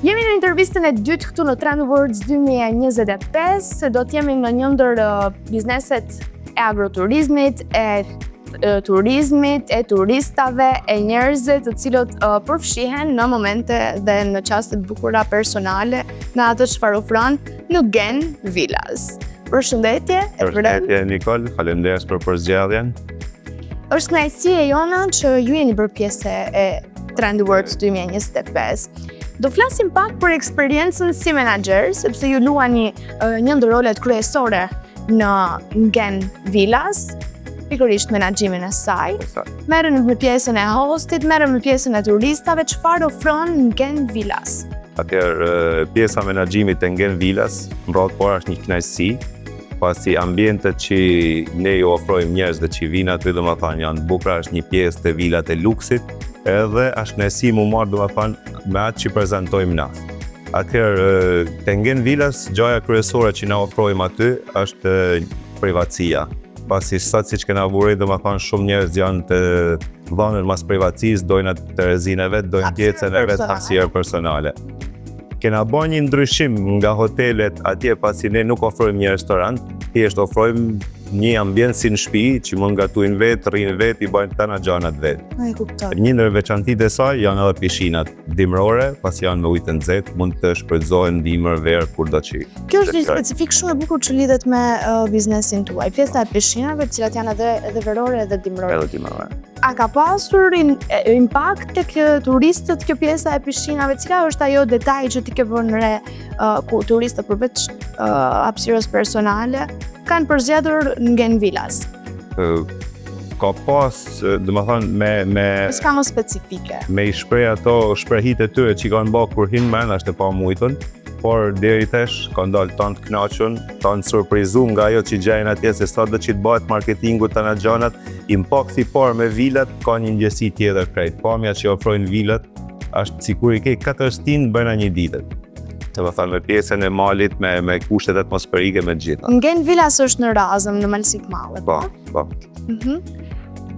Jemi në intervistën e dytë këtu në Trend Awards 2025, do t'jemi në një ndër bizneset e agroturizmit, e turizmit, e turistave, e njerëzve të cilët përfshihen në momente dhe në çaste të bukura personale në atë çfarë ofron në Gen Villas. Përshëndetje. Përshëndetje Nikol, faleminderit për përzgjedhjen. Është kënaqësi e jona që ju jeni bërë pjesë e Trend Awards 2025. Do flasim pak për eksperiencën si menaxher, sepse ju luani një ndër rolet kryesore në Gen Villas, pikërisht menaxhimin e saj. Merren në pjesën e hostit, merren në pjesën e turistave, çfarë ofron Gen Villas? Atëherë, pjesa e menaxhimit të Gen Villas, mbrohet por është një kënaqësi, pasi ambientet që ne ju ofrojmë njerëzve që vinë aty, domethënë janë bukura, është një pjesë të vilat e luksit, edhe është kënaqësi mu marr domethënë me atë që prezantojmë na. Atëherë, te Gen Villas, gjaja kryesore që na ofrojmë aty është privatësia. Pasi siç kena vuri, domethënë shumë njerëz janë të dhënën mas privatësisë, dojnë atë të rezinë vet, dojnë pjesën e vet hapësirë personale. Kena bërë një ndryshim nga hotelet atje, pasi ne nuk ofrojmë një restorant, thjesht ofrojmë një ambient si në shtëpi, që mund gatuin vet, rrinë vet, i bajnë tana gjanat vet. Një ndër veçantitë e saj janë edhe pishinat dimrore, pasi janë me ujë të nxehtë, mund të shfrytëzohen dimër, verë, kurdo që. Kjo është një specifik shumë e bukur që lidhet me biznesin tuaj. Pjesa e pishinave, të cilat janë edhe verore edhe dimrore. Edhe dimrore. A ka pasur impakt tek turistët kjo pjesa e pishinave? Cila është ajo detaj që ti ke vënë re ku turistët përveç hapësirës personale kanë përzgjedhur në Gen Villas? Ka pas, domethënë me s'ka më specifike. Me i shpreh ato shprehit e tyre që kanë bërë kur hinë men, është e pamujtën, por deri tash ka ndalë tanë të kënaqur, tanë surprizuar nga ajo që gjejnë atje, se sa do që të bëhet marketingu të na gjanat, impakti i parë me vilat ka një ngjësi tjetër krejt. Pamja që ofrojnë vilat është sikur i ke 4 stinë bëna një ditë. Domethënë me pjesën e malit, me kushtet atmosferike, me gjitha. Gen Villas është në Razëm, në Malësik Mallë. Po.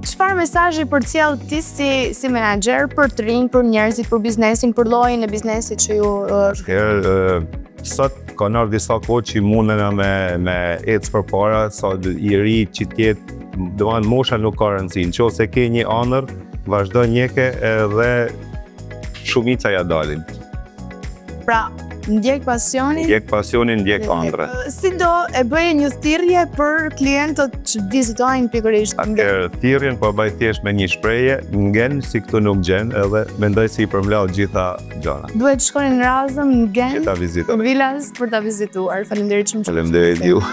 Çfarë mesazhi përcjell ti si menaxher për të rinj, për njerëzit, për biznesin, për llojin e biznesit që ju sot ka ardhur disa kohë që mundena me ecë përpara, sa i ri që tjetë, domethënë mosha nuk ka rëndësi. Nëse ke një ëndër, vazhdo njeke edhe shumica ja dalin. Pra, ndjek pasionin, ndjek ëndrën. Si do e bëje një thirrje për klientët që vizitojnë pikërisht? Thirrjen po bëj thjesht me një shprehje, Ngen si këtu nuk gjen, edhe mendoj se i përmbledh gjitha gjërat. Duhet shkoni në Razëm, në Gen Villas për ta vizituar. Faleminderit shumë. Faleminderit ju.